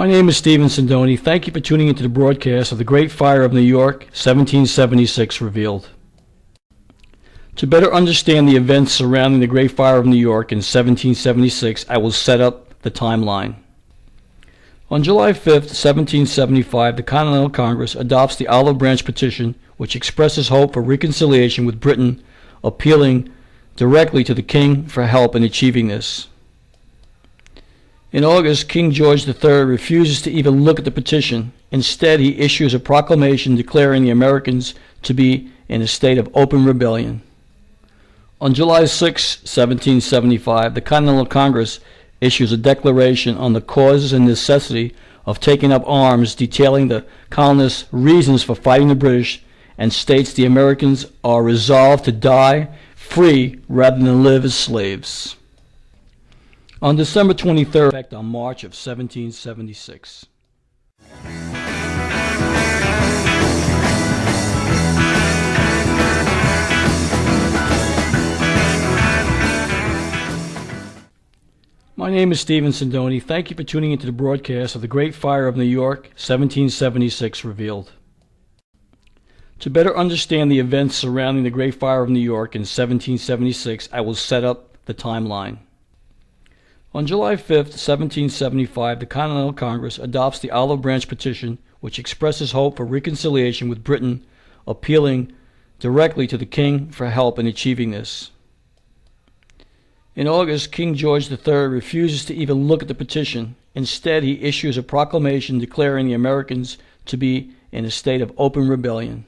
My name is Sindoni. Thank you for tuning into the broadcast of the Great Fire of New York, 1776 Revealed. To better understand the events surrounding the Great Fire of New York in 1776, I will set up the timeline. On July 5th, 1775, the Continental Congress adopts the Olive Branch Petition, which expresses hope for reconciliation with Britain, appealing directly to the King for help in achieving this. In August, King George III refuses to even look at the petition. Instead, he issues a proclamation declaring the Americans to be in a state of open rebellion. On July 6, 1775, the Continental Congress issues a declaration on the causes and necessity of taking up arms, detailing the colonists' reasons for fighting the British, and states the Americans are resolved to die free rather than live as slaves. On December 23rd, effect on March of 1776. My name is Sindoni. Thank you for tuning into the broadcast of the Great Fire of New York, 1776 Revealed. To better understand the events surrounding the Great Fire of New York in 1776, I will set up the timeline. On July 5th, 1775, the Continental Congress adopts the Olive Branch Petition, which expresses hope for reconciliation with Britain, appealing directly to the King for help in achieving this. In August, King George III refuses to even look at the petition. Instead, he issues a proclamation declaring the Americans to be in a state of open rebellion.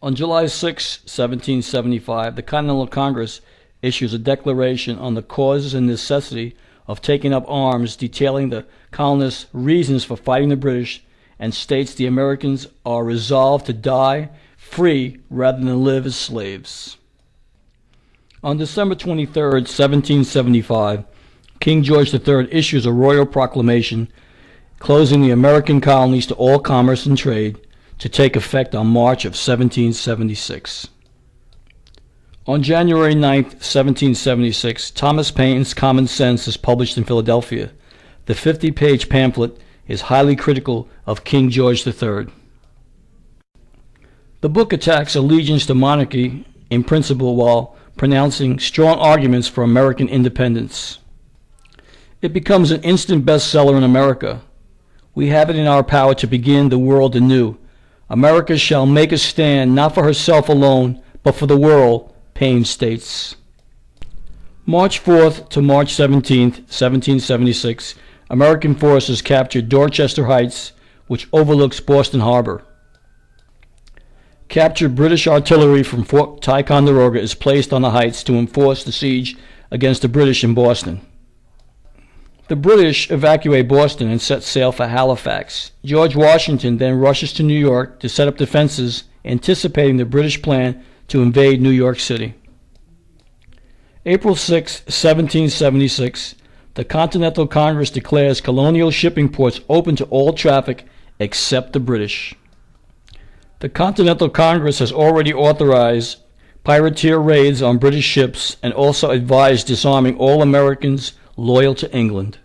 On July 6, 1775, the Continental Congress issues a declaration on the causes and necessity of taking up arms, detailing the colonists' reasons for fighting the British, and states the Americans are resolved to die free rather than live as slaves. On December 23, 1775, King George III issues a royal proclamation closing the American colonies to all commerce and trade, to take effect on March of 1776. On January 9, 1776, Thomas Paine's Common Sense is published in Philadelphia. The 50-page pamphlet is highly critical of King George III. The book attacks allegiance to monarchy in principle while pronouncing strong arguments for American independence. It becomes an instant bestseller in America. We have it in our power to begin the world anew. America shall make a stand not for herself alone, but for the world, Paine states. March 4th to March 17th, 1776, American forces captured Dorchester Heights, which overlooks Boston Harbor. Captured British artillery from Fort Ticonderoga is placed on the heights to enforce the siege against the British in Boston. The British evacuate Boston and set sail for Halifax. George Washington then rushes to New York to set up defenses, anticipating the British plan to invade New York City. April 6, 1776, the Continental Congress declares colonial shipping ports open to all traffic except the British. The Continental Congress has already authorized privateer raids on British ships and also advised disarming all Americans loyal to England.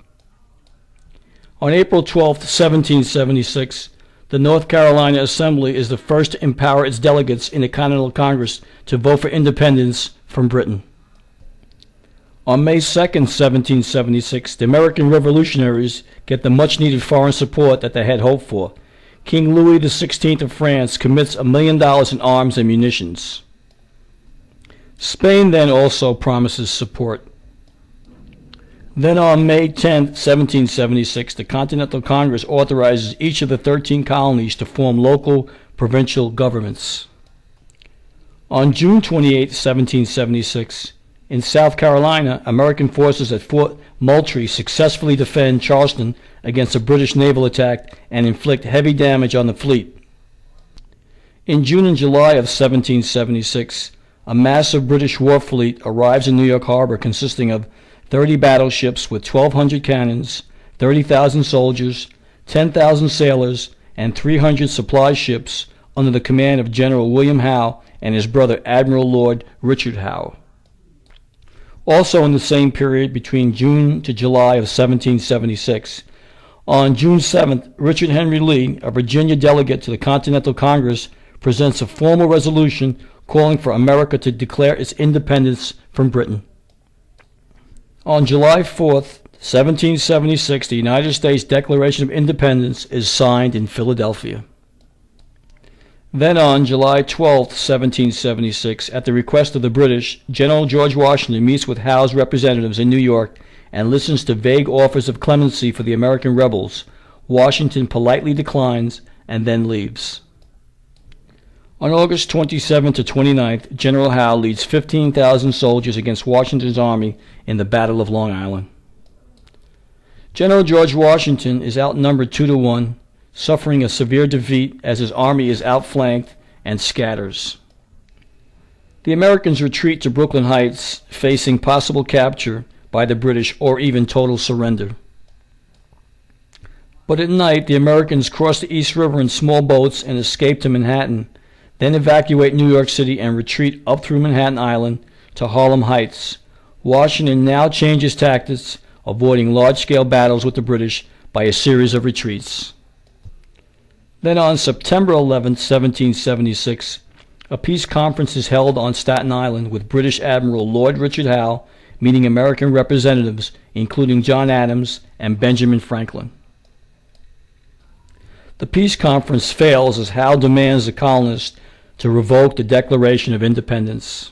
On April 12, 1776, the North Carolina Assembly is the first to empower its delegates in the Continental Congress to vote for independence from Britain. On May 2, 1776, the American revolutionaries get the much-needed foreign support that they had hoped for. King Louis XVI of France commits $1 million in arms and munitions. Spain then also promises support. Then on May 10, 1776, the Continental Congress authorizes each of the 13 colonies to form local provincial governments. On June 28, 1776, in South Carolina, American forces at Fort Moultrie successfully defend Charleston against a British naval attack and inflict heavy damage on the fleet. In June and July of 1776, a massive British war fleet arrives in New York Harbor consisting of 30 battleships with 1,200 cannons, 30,000 soldiers, 10,000 sailors, and 300 supply ships under the command of General William Howe and his brother Admiral Lord Richard Howe. Also in the same period between June to July of 1776, On June 7th, Richard Henry Lee, a Virginia delegate to the Continental Congress, presents a formal resolution calling for America to declare its independence from Britain. On July 4th, 1776, the United States Declaration of Independence is signed in Philadelphia. Then on July 12, 1776, at the request of the British, General George Washington meets with Howe's representatives in New York and listens to vague offers of clemency for the American rebels. Washington politely declines and then leaves. On August 27 to 29th, General Howe leads 15,000 soldiers against Washington's army in the Battle of Long Island. General George Washington is outnumbered 2-1, suffering a severe defeat as his army is outflanked and scatters. The Americans retreat to Brooklyn Heights, facing possible capture by the British or even total surrender. But at night, the Americans cross the East River in small boats and escape to Manhattan, then evacuate New York City and retreat up through Manhattan Island to Harlem Heights. Washington now changes tactics, avoiding large-scale battles with the British by a series of retreats. Then on September 11, 1776, a peace conference is held on Staten Island with British Admiral Lord Richard Howe meeting American representatives, including John Adams and Benjamin Franklin. The peace conference fails as Howe demands the colonists to revoke the Declaration of Independence.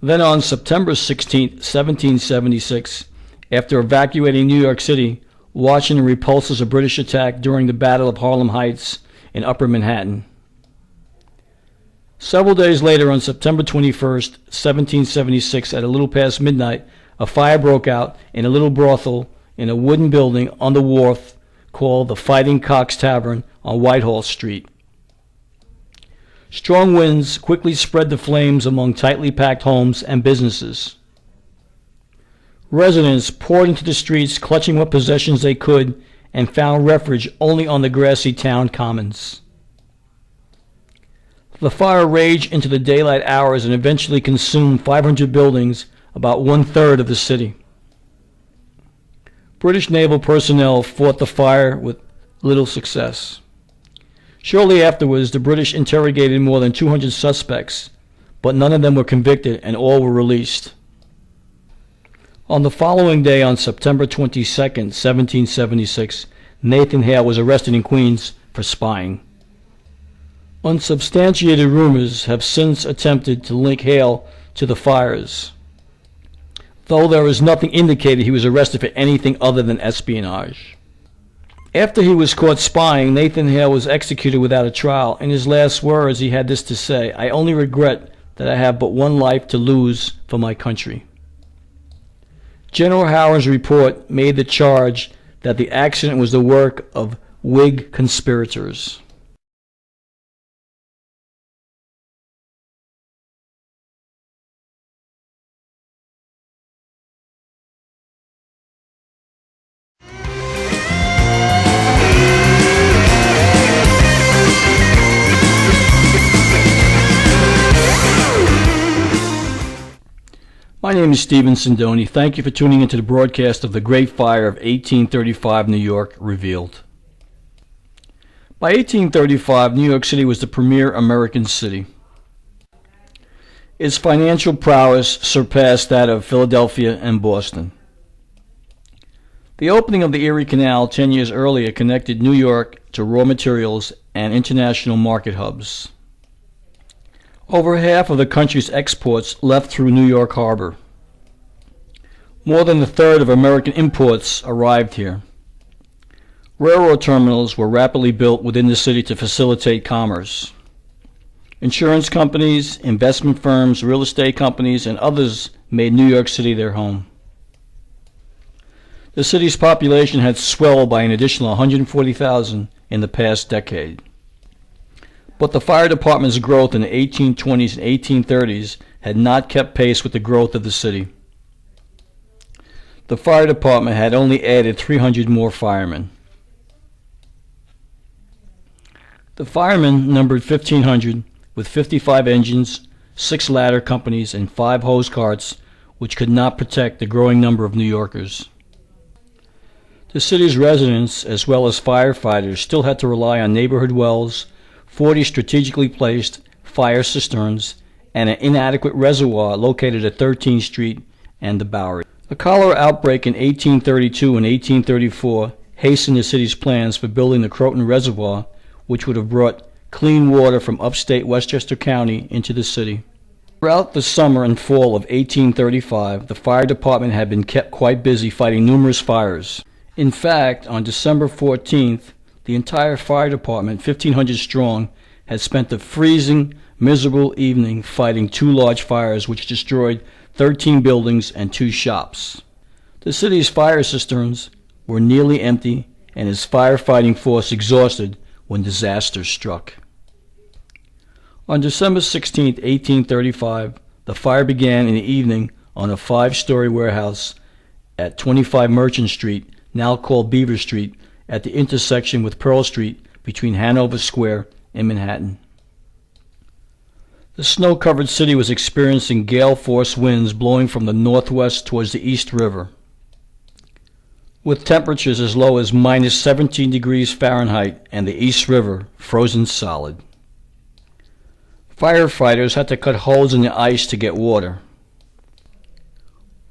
Then on September 16, 1776, after evacuating New York City, Washington repulses a British attack during the Battle of Harlem Heights in Upper Manhattan. Several days later, on September 21st, 1776, at a little past midnight, a fire broke out in a little brothel in a wooden building on the wharf called the Fighting Cock's Tavern on Whitehall Street. Strong winds quickly spread the flames among tightly packed homes and businesses. Residents poured into the streets, clutching what possessions they could, and found refuge only on the grassy town commons. The fire raged into the daylight hours and eventually consumed 500 buildings, about one-third of the city. British naval personnel fought the fire with little success. Shortly afterwards, the British interrogated more than 200 suspects, but none of them were convicted and all were released. On the following day, on September 22, 1776, Nathan Hale was arrested in Queens for spying. Unsubstantiated rumors have since attempted to link Hale to the fires, though there is nothing indicated he was arrested for anything other than espionage. After he was caught spying, Nathan Hale was executed without a trial. In his last words, he had this to say: "I only regret that I have but one life to lose for my country." General Howard's report made the charge that the accident was the work of Whig conspirators. My name is Stephen Sindoni. Thank you for tuning into the broadcast of the Great Fire of 1835 New York Revealed. By 1835, New York City was the premier American city. Its financial prowess surpassed that of Philadelphia and Boston. The opening of the Erie Canal 10 years earlier connected New York to raw materials and international market hubs. Over half of the country's exports left through New York Harbor. More than a third of American imports arrived here. Railroad terminals were rapidly built within the city to facilitate commerce. Insurance companies, investment firms, real estate companies, and others made New York City their home. The city's population had swelled by an additional 140,000 in the past decade. But the fire department's growth in the 1820s and 1830s had not kept pace with the growth of the city. The fire department had only added 300 more firemen. The firemen numbered 1,500 with 55 engines, 6 ladder companies, and 5 hose carts, which could not protect the growing number of New Yorkers. The city's residents, as well as firefighters, still had to rely on neighborhood wells, 40 strategically placed fire cisterns, and an inadequate reservoir located at 13th Street and the Bowery. A cholera outbreak in 1832 and 1834 hastened the city's plans for building the Croton Reservoir, which would have brought clean water from upstate Westchester County into the city. Throughout the summer and fall of 1835, the fire department had been kept quite busy fighting numerous fires. In fact, on December 14th, the entire fire department, 1,500 strong, had spent a freezing, miserable evening fighting two large fires which destroyed 13 buildings and 2 shops. The city's fire cisterns were nearly empty and its firefighting force exhausted when disaster struck. On December 16, 1835, the fire began in the evening on a 5-story warehouse at 25 Merchant Street, now called Beaver Street, at the intersection with Pearl Street between Hanover Square and Manhattan. The snow-covered city was experiencing gale-force winds blowing from the northwest towards the East River, with temperatures as low as minus 17 degrees Fahrenheit and the East River frozen solid. Firefighters had to cut holes in the ice to get water.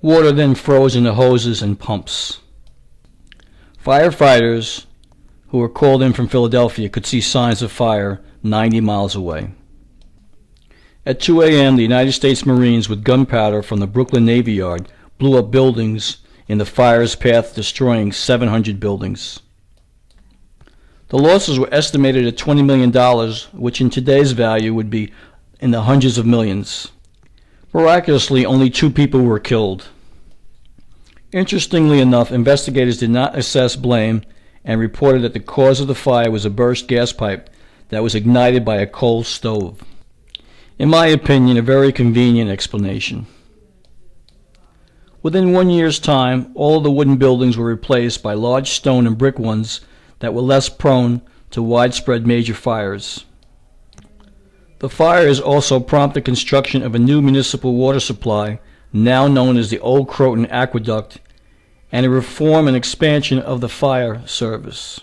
Water then froze in the hoses and pumps. Firefighters who were called in from Philadelphia could see signs of fire 90 miles away. At 2 a.m., the United States Marines with gunpowder from the Brooklyn Navy Yard blew up buildings in the fire's path, destroying 700 buildings. The losses were estimated at $20 million, which in today's value would be in the hundreds of millions. Miraculously, only 2 people were killed. Interestingly enough, investigators did not assess blame and reported that the cause of the fire was a burst gas pipe that was ignited by a coal stove. In my opinion, a very convenient explanation. Within 1 year's time, all of the wooden buildings were replaced by large stone and brick ones that were less prone to widespread major fires. The fires also prompted construction of a new municipal water supply, now known as the Old Croton Aqueduct, and a reform and expansion of the fire service.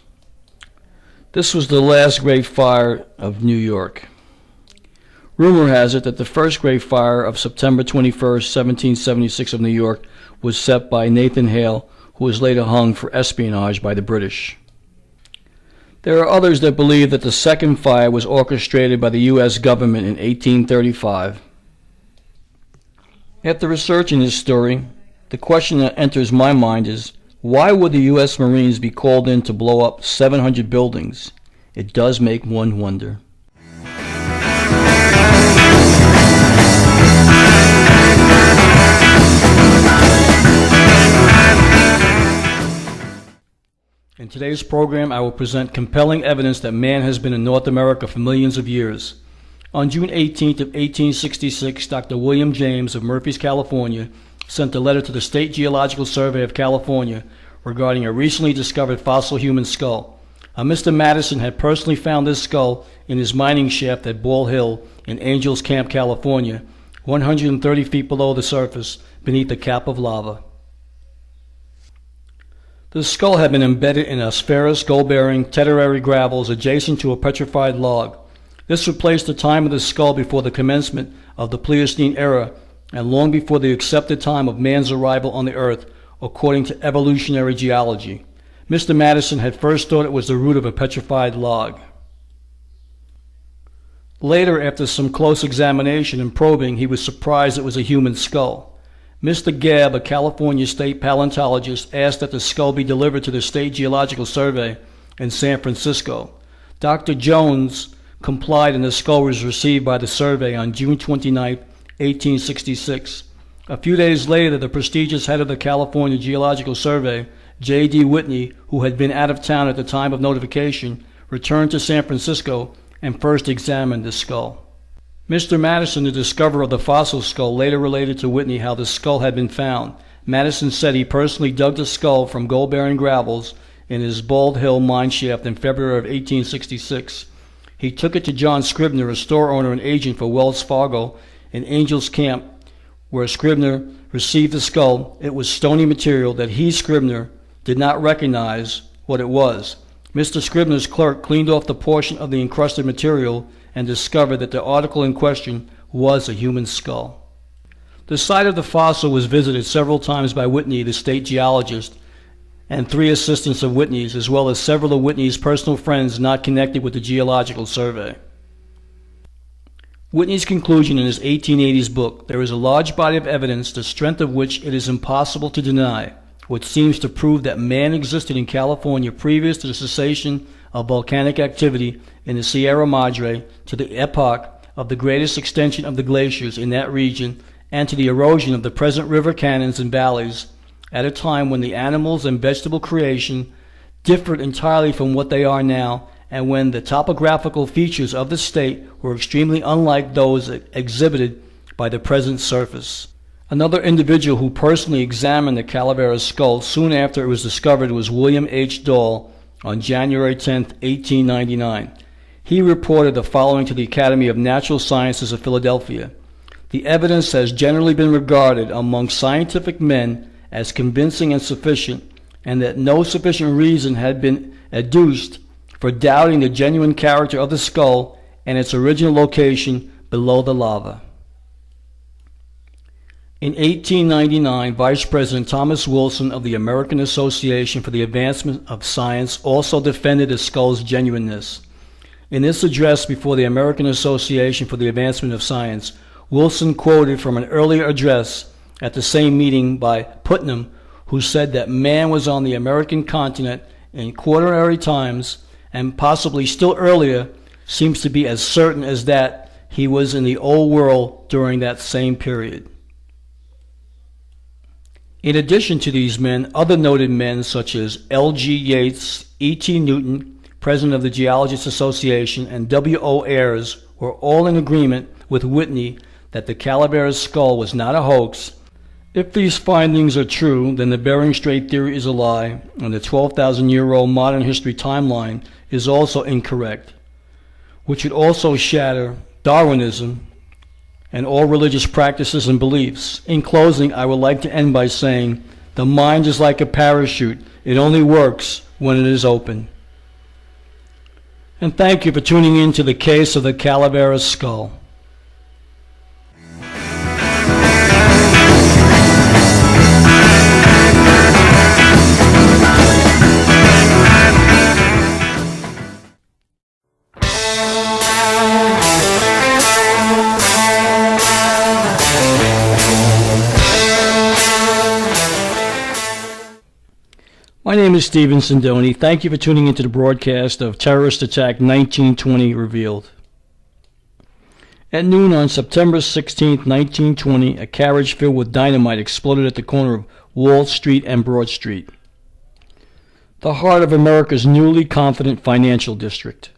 This was the last great fire of New York. Rumor has it that the first great fire of September 21, 1776 of New York was set by Nathan Hale, who was later hung for espionage by the British. There are others that believe that the second fire was orchestrated by the U.S. government in 1835. After researching this story, the question that enters my mind is, why would the U.S. Marines be called in to blow up 700 buildings? It does make one wonder. In today's program, I will present compelling evidence that man has been in North America for millions of years. On June 18th of 1866, Dr. William James of Murphys, California, sent a letter to the State Geological Survey of California regarding a recently discovered fossil human skull. Mr. Madison had personally found this skull in his mining shaft at Ball Hill in Angels Camp, California, 130 feet below the surface, beneath a cap of lava. The skull had been embedded in aspharis gold-bearing Tertiary gravels adjacent to a petrified log. This replaced the time of the skull before the commencement of the Pleistocene era and long before the accepted time of man's arrival on the earth, according to evolutionary geology. Mr. Madison had first thought it was the root of a petrified log. Later, after some close examination and probing, he was surprised it was a human skull. Mr. Gabb, a California state paleontologist, asked that the skull be delivered to the State Geological Survey in San Francisco. Dr. Jones complied and the skull was received by the survey on June 29, 1866. A few days later, the prestigious head of the California Geological Survey, J.D. Whitney, who had been out of town at the time of notification, returned to San Francisco and first examined the skull. Mr. Madison, the discoverer of the fossil skull, later related to Whitney how the skull had been found. Madison said he personally dug the skull from gold-bearing gravels in his Bald Hill mine shaft in February of 1866. He took it to John Scribner, a store owner and agent for Wells Fargo in Angels Camp, where Scribner received the skull. It was stony material that he, Scribner, did not recognize what it was. Mr. Scribner's clerk cleaned off the portion of the encrusted material and discovered that the article in question was a human skull. The site of the fossil was visited several times by Whitney, the state geologist, and 3 assistants of Whitney's, as well as several of Whitney's personal friends not connected with the Geological Survey. Whitney's conclusion in his 1880s book, "There is a large body of evidence, the strength of which it is impossible to deny, which seems to prove that man existed in California previous to the cessation of volcanic activity in the Sierra Madre, to the epoch of the greatest extension of the glaciers in that region, and to the erosion of the present river canyons and valleys, at a time when the animals and vegetable creation differed entirely from what they are now, and when the topographical features of the state were extremely unlike those exhibited by the present surface." Another individual who personally examined the Calaveras skull soon after it was discovered was William H. Dahl on January 10, 1899. He reported the following to the Academy of Natural Sciences of Philadelphia: "The evidence has generally been regarded among scientific men as convincing and sufficient, and that no sufficient reason had been adduced for doubting the genuine character of the skull and its original location below the lava." In 1899, Vice President Thomas Wilson of the American Association for the Advancement of Science also defended the skull's genuineness. In this address before the American Association for the Advancement of Science, Wilson quoted from an earlier address at the same meeting by Putnam, who said that man was on the American continent in Quaternary times, and possibly still earlier, seems to be as certain as that he was in the Old World during that same period. In addition to these men, other noted men such as L.G. Yates, E.T. Newton, President of the Geologists Association, and W.O. Ayres were all in agreement with Whitney that the Calaveras skull was not a hoax. If these findings are true, then the Bering Strait theory is a lie, and the 12,000-year-old modern history timeline is also incorrect, which would also shatter Darwinism and all religious practices and beliefs. In closing, I would like to end by saying, the mind is like a parachute. It only works when it is open. And thank you for tuning in to the case of the Calaveras skull. My name is Stephen Sindoni. Thank you for tuning into the broadcast of Terrorist Attack 1920 Revealed. At noon on September 16, 1920, a carriage filled with dynamite exploded at the corner of Wall Street and Broad Street, the heart of America's newly confident financial district.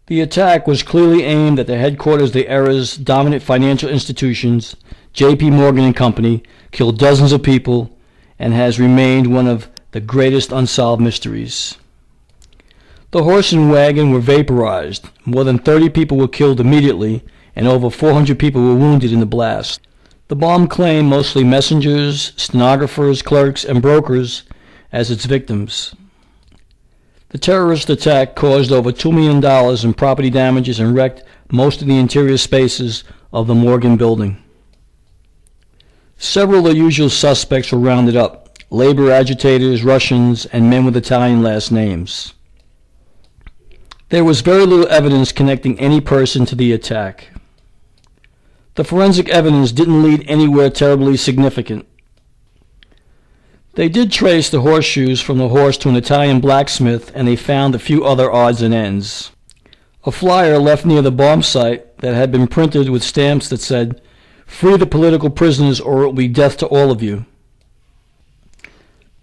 The attack was clearly aimed at the headquarters of the era's dominant financial institutions, J.P. Morgan and Company, killed dozens of people, and has remained one of the greatest unsolved mysteries. The horse and wagon were vaporized. More than 30 people were killed immediately, and over 400 people were wounded in the blast. The bomb claimed mostly messengers, stenographers, clerks, and brokers as its victims. The terrorist attack caused over $2 million in property damages and wrecked most of the interior spaces of the Morgan building. Several of the usual suspects were rounded up: labor agitators, Russians, and men with Italian last names. There was very little evidence connecting any person to the attack. The forensic evidence didn't lead anywhere terribly significant. They did trace the horseshoes from the horse to an Italian blacksmith, and they found a few other odds and ends. A flyer left near the bomb site that had been printed with stamps that said, "Free the political prisoners or it will be death to all of you."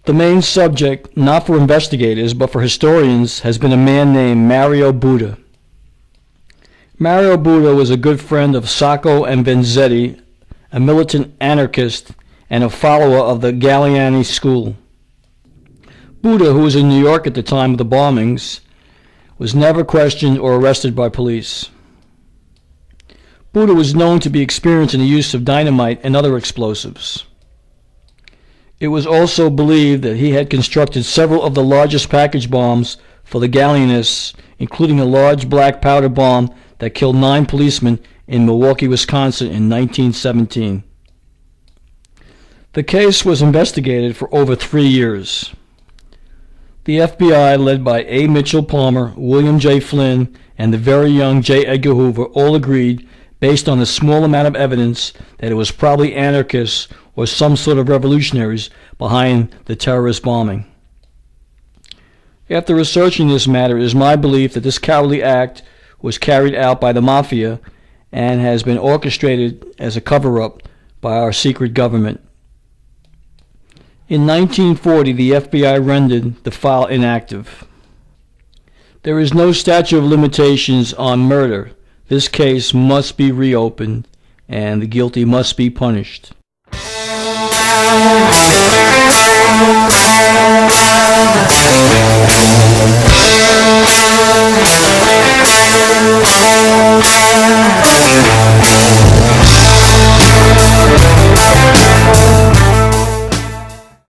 The main subject, not for investigators but for historians, has been a man named Mario Buda. Mario Buda was a good friend of Sacco and Vanzetti, a militant anarchist and a follower of the Galliani school. Buda, who was in New York at the time of the bombings, was never questioned or arrested by police. Buda was known to be experienced in the use of dynamite and other explosives. It was also believed that he had constructed several of the largest package bombs for the Galleonists, including a large black powder bomb that killed 9 policemen in Milwaukee, Wisconsin in 1917. The case was investigated for over 3 years. The FBI, led by A. Mitchell Palmer, William J. Flynn, and the very young J. Edgar Hoover, all agreed, based on the small amount of evidence, that it was probably anarchists or some sort of revolutionaries behind the terrorist bombing. After researching this matter, it is my belief that this cowardly act was carried out by the Mafia and has been orchestrated as a cover-up by our secret government. In 1940, the FBI rendered the file inactive. There is no statute of limitations on murder. This case must be reopened, and the guilty must be punished.